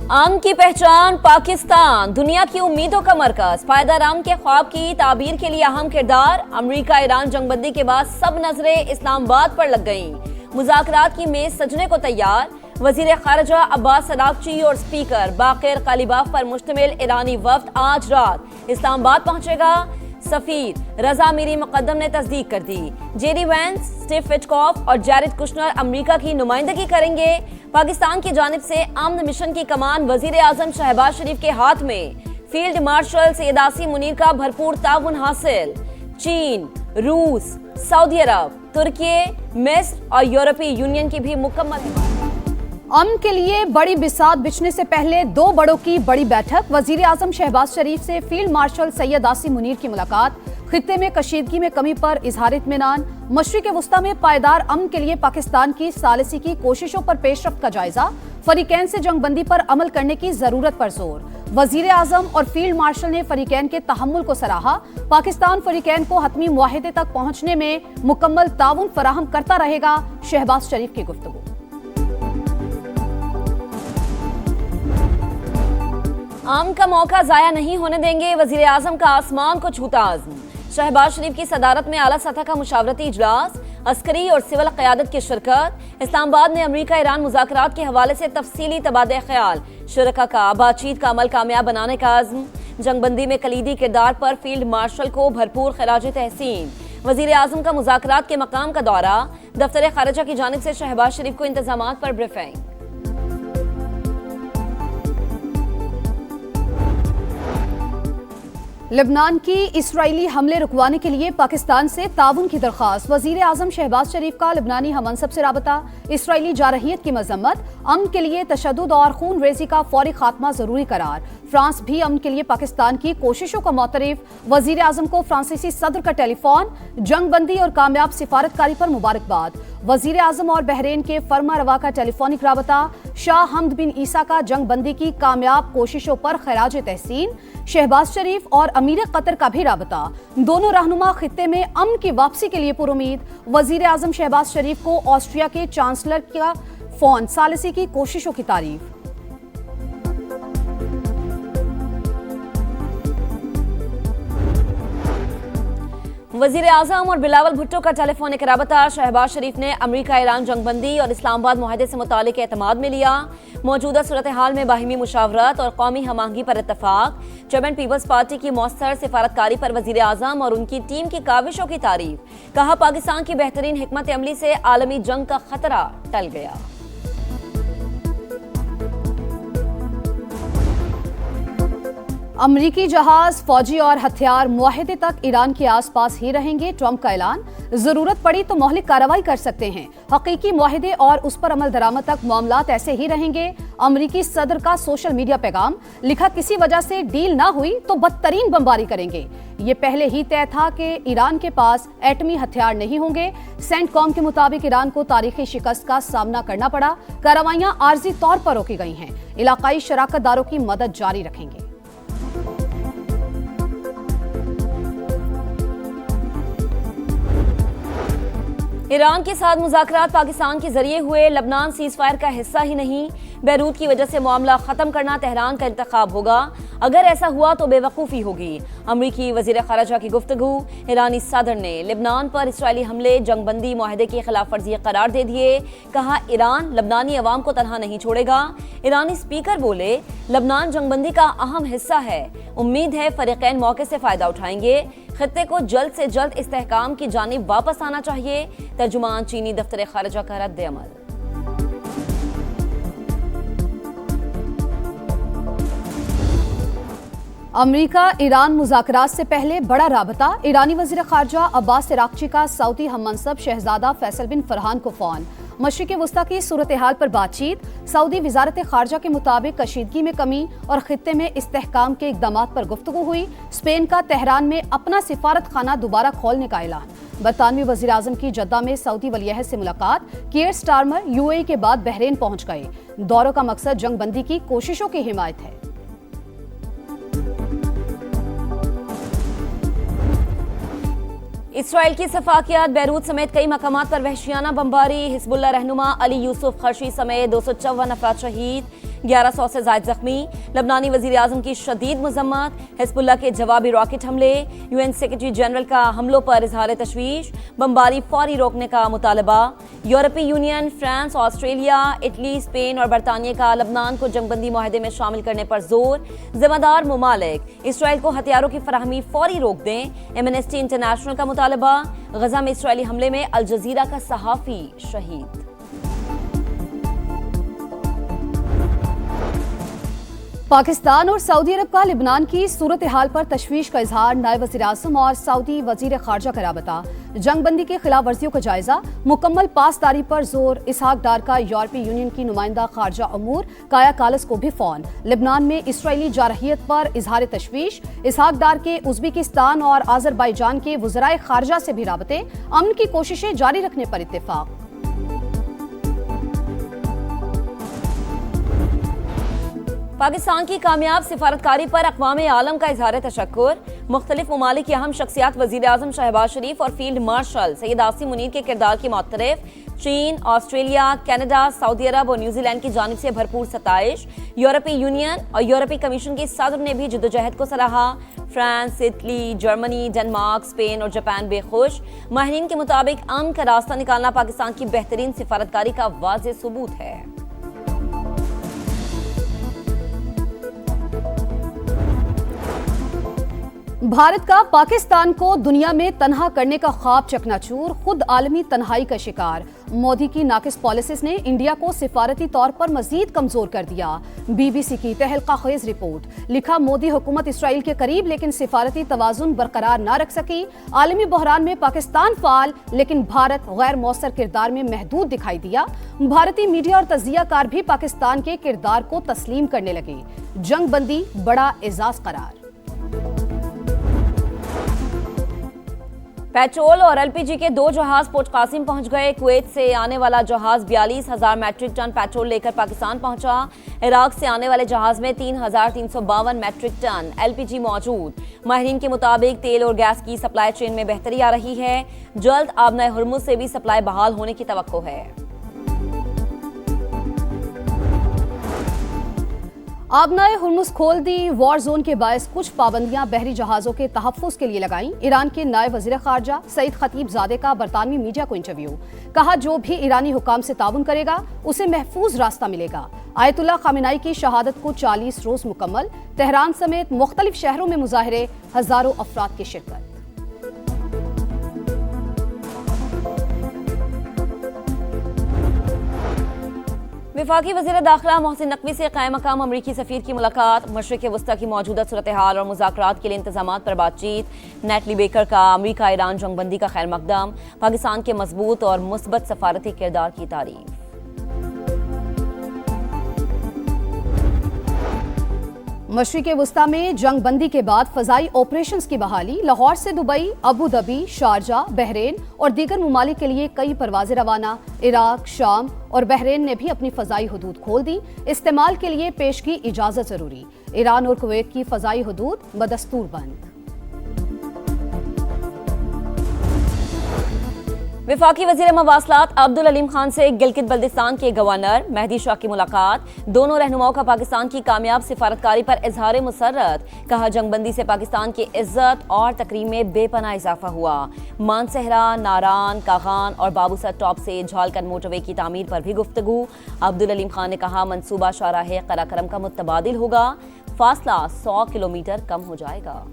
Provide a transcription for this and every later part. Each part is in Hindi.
अमन की पहचान पाकिस्तान, दुनिया की उम्मीदों का मरकज, पायदार अमन के ख्वाब की ताबीर के लिए अहम किरदार। अमेरिका ईरान जंगबंदी के बाद सब नजरें इस्लामाबाद पर लग गईं। मुज़ाकरात की मेज सजने को तैयार। वजीर खारजा अब्बास अरागची और स्पीकर बाकिर कालिबाफ पर मुश्तमिल ईरानी वफ्द आज रात इस्लामाबाद पहुंचेगा। सफीर रजा मीरी मुकद्दम ने तस्दीक कर दी। जेडी वैंस, स्टीव विटकॉफ और जैरेड कुशनर अमेरिका की नुमाइंदगी करेंगे। पाकिस्तान की जानिब से अमन मिशन की कमान वजीर आजम शहबाज शरीफ के हाथ में। फील्ड मार्शल सैयद आसिम मुनीर का भरपूर ताउन हासिल। चीन, रूस, सऊदी अरब, तुर्की, मिस्र और यूरोपीय यूनियन की भी मुकम्मल हिमायत। अमन के लिए बड़ी बिसात बिछने से पहले दो बड़ों की बड़ी बैठक। वजीर आजम शहबाज शरीफ से फील्ड मार्शल सैयद आसिम मुनीर की मुलाकात। खित्ते में कशीदगी में कमी पर इजहार इत्मीनान। मशरिक वस्ता में पायदार अमन के लिए पाकिस्तान की सालिसी की कोशिशों पर पेशरफ्त का जायजा। फरीकैन से जंगबंदी पर अमल करने की जरूरत पर जोर। वजीर आजम और फील्ड मार्शल ने फरीकैन के तहम्मुल को सराहा। पाकिस्तान फरीकैन को हतमी मुआहिदे तक पहुंचने में मुकम्मल ताउन फराहम करता रहेगा। शहबाज शरीफ की गुफ्तगू। अमन का मौका जाया नहीं होने देंगे, वजीर आजम का आसमान को छूता आज़म। शहबाज शरीफ की सदारत में आला सतह का मुशावरती इजलास, अस्करी और सिविल क़यादत की शिरकत। इस्लामाबाद में अमेरिका ईरान मुज़ाकरात के हवाले से तफसीली तबादला ख्याल। शुरका का बातचीत का अमल कामयाब बनाने का आज़म। जंगबंदी में कलीदी किरदार पर फील्ड मार्शल को भरपूर खराज तहसीन। वजीर आजम का मुज़ाकरात के मकाम का दौरा। दफ्तर खारजा की जानिब से शहबाज शरीफ को इंतजामात पर ब्रीफिंग। लेबनान की इसराइली हमले रुकवाने के लिए पाकिस्तान से ताउन की दरख्वास्त। वजीर आजम शहबाज शरीफ का लेबनानी हमअनसब से राबता। इसराइली जारहियत की मजम्मत। अमन के लिए तशद्दुद और खून रेजी का फौरी खात्मा जरूरी करार। फ्रांस भी अमन के लिए पाकिस्तान की कोशिशों का मोतरफ। वजीर आजम को फ्रांसीसी सदर का टेलीफोन। जंगबंदी और कामयाब सिफारतकारी पर मुबारकबाद। वजीर आजम और बहरीन के फरमा रवा का टेलीफोनिक राबता। शाह हमद बिन ईसा का जंगबंदी की कामयाब कोशिशों पर खराज तहसीन। शहबाज शरीफ और अमीर कतर का भी राबता। दोनों रहनुमा खित्ते में अमन की वापसी के लिए पुरुमीद। वजीर आजम शहबाज शरीफ को ऑस्ट्रिया के चांसलर का फोन। सालिसी की कोशिशों की तारीफ। वजीर आजम और बिलावल भुट्टो का टेलीफोनिक राबता। शहबाज शरीफ ने अमेरिका ईरान जंगबंदी और इस्लामाबाद मुआहदे से मुतालिक एतमाद में लिया। मौजूदा सूरत हाल में बाहिमी मुशावरत और कौमी हमआहंगी पर इत्तफाक। चेयरमैन पीपल्स पार्टी की मौसर सिफारतकारी पर वजीर आजम और उनकी टीम की काविशों की तारीफ। कहा पाकिस्तान की बेहतरीन हिकमत अमली से आलमी जंग का खतरा टल गया। अमरीकी जहाज, फौजी और हथियार मुआहिदे तक ईरान के आसपास ही रहेंगे। ट्रंप का ऐलान। जरूरत पड़ी तो मौलिक कार्रवाई कर सकते हैं। हकीकी मुआहिदे और उस पर अमल दरामद तक मामलात ऐसे ही रहेंगे। अमरीकी सदर का सोशल मीडिया पैगाम। लिखा किसी वजह से डील ना हुई तो बदतरीन बमबारी करेंगे। ये पहले ही तय था कि ईरान के पास एटमी हथियार नहीं होंगे। सेंटकॉम के मुताबिक ईरान को तारीखी शिकस्त का सामना करना पड़ा। कार्रवाइयां आर्जी तौर पर रोकी गई हैं। इलाकाई शराकतदारों की मदद जारी रखेंगे। ईरान के साथ मुज़ाकरात पाकिस्तान के जरिए हुए। लबनान सीज़फायर का हिस्सा ही नहीं। बैरूत की वजह से मामला खत्म करना तेहरान का इंतखाब होगा। अगर ऐसा हुआ तो बेवकूफ़ी होगी। अमरीकी वज़ीर ख़ारजा की गुफ्तगू। ईरानी सदर ने लेबनान पर इसराइली हमले जंगबंदी मुआहदे की खिलाफ वर्जी करार दे दिए। कहा ईरान लबनानी अवाम को तनहा नहीं छोड़ेगा। ईरानी स्पीकर बोले लबनान जंगबंदी का अहम हिस्सा है। उम्मीद है फरीकैन मौके से फ़ायदा उठाएंगे। खित्ते को जल्द से जल्द इस्तेहकाम की जानिब वापस आना चाहिए। तर्जुमान चीनी दफ्तर खारजा का रद्द अमल। अमेरिका ईरान मुज़ाकरात से पहले बड़ा राबता। ईरानी वज़ीर ख़ारजा अब्बास अरागची का सऊदी हममनसब शहजादा फैसल बिन फरहान को फ़ोन। मशरिक़ वस्ता की सूरत हाल पर बातचीत। सऊदी वज़ारत ख़ारजा के मुताबिक कशीदगी में कमी और खित्ते में इस्तेहकाम के इक़दामात पर गुफ्तगू हुई। स्पेन का तेहरान में अपना सिफारत खाना दोबारा खोलने का ऐलान। बरतानवी वज़ीर आज़म की जद्दा में सऊदी वलीअहद से मुलाकात। कियर स्टारमर यूएई के बाद बहरीन पहुंच गए। दौरों का मकसद जंगबंदी की कोशिशों की हिमायत है। इसराइल की सफाकियात। बैरूत समेत कई मकामात पर वहशियाना बमबारी। हिजबुल्लाह रहनुमा अली यूसुफ खर्शी समेत 254 अफराद शहीद। 1100 से ज्यादा जख्मी। लबनानी वजीर आजम की शदीद मजम्मत। हिजबुल्लाह के जवाबी रॉकेट हमले। यूएन सेक्रेटरी जनरल का हमलों पर इजहार तशवीश। बमबारी फौरी रोकने का मुतालबा। यूरोपीय union, France, Australia, Italy, Spain और बरतानिया का लबनान को जंगबंदी मुआहदे में शामिल करने पर जोर। जिम्मेदार मुमालिक इसराइल को हथियारों की फराहमी फौरी रोक दें। एमनेस्टी इंटरनेशनल का मुतालबा। गजा में इसराइली हमले में अल जजीरा का सहाफी शहीद। पाकिस्तान और सऊदी अरब का लिबनान की सूरत हाल पर तशवीश का इजहार। नायब वज़ीर आज़म और सऊदी वज़ीर ख़ारजा का राबता। जंगबंदी की खिलाफ वर्जियों का जायजा। मुकम्मल पासदारी पर जोर। इसहाक डार का यूरोपीय यूनियन की नुमाइंदा ख़ारजा अमूर काया कालस को भी फ़ोन। लिबनान में इसराइली जारहियत पर इजहार तशवीश। इसहाक डार के उज़्बेकिस्तान और आज़रबाईजान के वज़राए ख़ारजा से भी राबते। अमन की कोशिशें जारी रखने पर इत्तेफाक। पाकिस्तान की कामयाब सिफारतकारी पर अक़वाम आलम का इजहार तशक्कुर। मुख्तलिफ ममालिक की अहम शख्सियात वज़ीर आज़म शहबाज शरीफ और फील्ड मार्शल सैयद आसिम मुनीर के किरदार की मुअत्तरिफ। चीन, ऑस्ट्रेलिया, कनाडा, सऊदी अरब और न्यूजीलैंड की जानिब से भरपूर सताइश। यूरोपीय यूनियन और यूरोपीय कमीशन के सदर ने भी जद्दोजहद को सराहा। France, Italy, Germany, Denmark, Spain और जापान बेखुश। माहिरीन के मुताबिक अमन का रास्ता निकालना पाकिस्तान की बेहतरीन सिफारतकारी का वाज़ेह सबूत है। भारत का पाकिस्तान को दुनिया में तन्हा करने का ख्वाब चकनाचूर। खुद आलमी तन्हाई का शिकार। मोदी की नाकिस पॉलिसीज ने इंडिया को सिफारती तौर पर मजीद कमजोर कर दिया। BBC की तहलका खेज रिपोर्ट। लिखा, मोदी हुकूमत इसराइल के करीब लेकिन सिफारती तवाजुन बरकरार न रख सकी। आलमी बहरान में पाकिस्तान फाल लेकिन भारत गैर मौसर किरदार में महदूद दिखाई दिया। भारतीय मीडिया और तजियाकार भी पाकिस्तान के किरदार को तस्लीम करने लगे। जंगबंदी बड़ा एजाज करार। पेट्रोल और LPG के 2 जहाज पोर्ट कासिम पहुंच गए। कुवैत से आने वाला जहाज 42,000 मैट्रिक टन पेट्रोल लेकर पाकिस्तान पहुंचा। इराक से आने वाले जहाज में 3,352 मैट्रिक टन LPG मौजूद। माहिरीन के मुताबिक तेल और गैस की सप्लाई चेन में बेहतरी आ रही है। जल्द आबनाए हुर्मुज से भी सप्लाई बहाल होने की तवक्को है। आबनाए हुर्मुज खोल दी। वॉर जोन के बायस कुछ पाबंदियां बहरी जहाजों के तहफ्फुज के लिए लगाई। ईरान के नायब वज़ीर ख़ारजा सईद खतीबजादे का बरतानवी मीडिया को इंटरव्यू। कहा, जो भी ईरानी हुकाम से ताउन करेगा उसे महफूज रास्ता मिलेगा। आयतुल्लाह खामेनी की शहादत को 40 रोज मुकम्मल। तेहरान समेत मुख्तलिफ शहरों में मुजाहरे। हजारों अफराद की शिरकत। वफाकी वज़ीर दाखिला मोहसिन नकवी से क़ायम मकाम अमरीकी सफ़ीर की मुलाकात। मशरिक़ वस्ता की मौजूदा सूरत हाल और मुज़ाकरात के लिए इंतज़ामात पर बातचीत। नेटली बेकर का अमरीका ईरान जंगबंदी का खैर मकदम। पाकिस्तान के मजबूत और मुस्बत सफारती किरदार की तारीफ। मशरिक़ वस्ता में जंगबंदी के बाद फ़ज़ाई ऑपरेशंस की बहाली। लाहौर से Dubai, Abu Dhabi, Sharjah, Bahrain और दीगर ममालिक के लिए कई परवाज़ें रवाना। इराक, शाम और बहरीन ने भी अपनी फ़ज़ाई हदूद खोल दी। इस्तेमाल के लिए पेशगी इजाज़त ज़रूरी। ईरान और कुवैत की फ़ज़ाई हदूद बदस्तूर बंद। वफाकी वज़ीर मवासलात अब्दुल अलीम खान से गिलगित बल्दिस्तान के गवर्नर मेहदी शाह की मुलाकात। दोनों रहनुमाओं का पाकिस्तान की कामयाब सिफारतकारी पर इजहार मुसर्रत। कहा, जंगबंदी से पाकिस्तान की इज्जत और तकरीम में बेपनाह इजाफा हुआ। मानसहरा, नारान, कागान और बाबूसर टॉप से झालकन मोटरवे की तामीर पर भी गुफ्तगू। अब्दुल अलीम खान ने कहा, मंसूबा शाहराह कराकरम का मुतबादिल होगा। फासला 100 किलोमीटर कम हो जाएगा।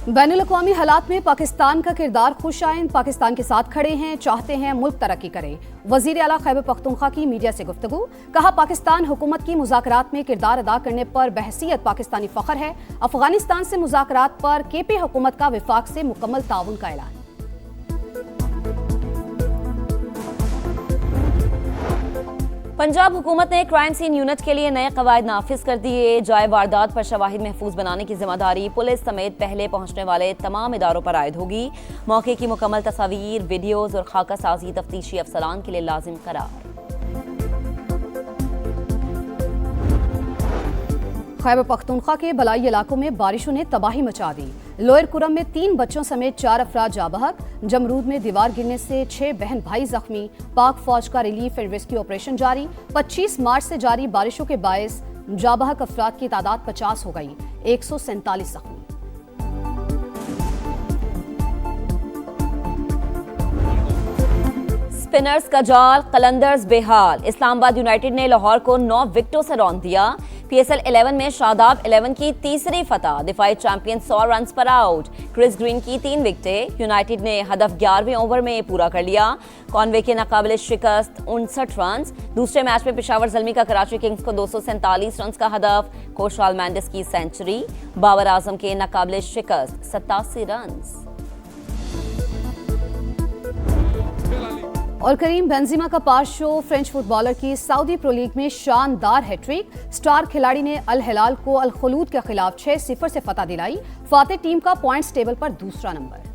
बैनुल-अक़वामी हालात में पाकिस्तान का किरदार खुशाइन। पाकिस्तान के साथ खड़े हैं, चाहते हैं मुल्क तरक्की करे। वज़ीर आला खैबर पख्तूनख्वा की मीडिया से गुफ्तगू। कहा, पाकिस्तान हुकूमत की मुज़ाकरात में किरदार अदा करने पर बहसीयत पाकिस्तानी फ़ख्र है। अफगानिस्तान से मुज़ाकरात पर KP हुकूमत का विफाक से मुकम्मल ताउन का ऐलान। पंजाब हुकूमत ने क्राइम सीन यूनिट के लिए नए कवायद नाफिज कर दिए। जाए वारदात पर शवाहिद महफूज बनाने की जिम्मेदारी पुलिस समेत पहले पहुंचने वाले तमाम इदारों पर आयद होगी। मौके की मुकम्मल तस्वीर, वीडियोज और खाका साजी तफ्तीशी अफसरान के लिए लाजिम करार। खैबर पख्तूनख्वा के बलाई इलाकों में बारिशों ने तबाही मचा दी। लोअर कुरम में 3 बच्चों समेत 4 अफराद जाबहक। जमरूद में दीवार गिरने से 6 बहन भाई जख्मी। पाक फौज का रिलीफ एंड रेस्क्यू ऑपरेशन जारी। 25 मार्च से जारी बारिशों के बायस जाबहक अफराद की तादाद 50 हो गई। 147 जख्मी। स्पिनर्स का जाल, कलंदर्स बेहाल। इस्लामाबाद यूनाइटेड ने लाहौर को 9 विकेटों से रौंद दिया। PSL 11 में शादाब 11 की तीसरी फतह। दिफाई चैंपियन 100 रन पर आउट। क्रिस ग्रीन की 3 विकेटें। यूनाइटेड ने हदफ 11वें ओवर में पूरा कर लिया। कॉनवे के नाकाबिल शिकस्त 59 रन। दूसरे मैच में पेशावर ज़ल्मी का कराची किंग्स को 247 रन का हदफ। खुशहाल मेंडिस की सेंचुरी। बाबर आजम के नाकाबिल शिकस्त 87 रन। और करीम बेंजिमा का पास शो। फ्रेंच फुटबॉलर की सऊदी प्रो लीग में शानदार हैट्रिक। स्टार खिलाड़ी ने अल हिलाल को अल खलूद के खिलाफ 6-0 से फतह दिलाई। फातेह टीम का पॉइंट्स टेबल पर दूसरा नंबर।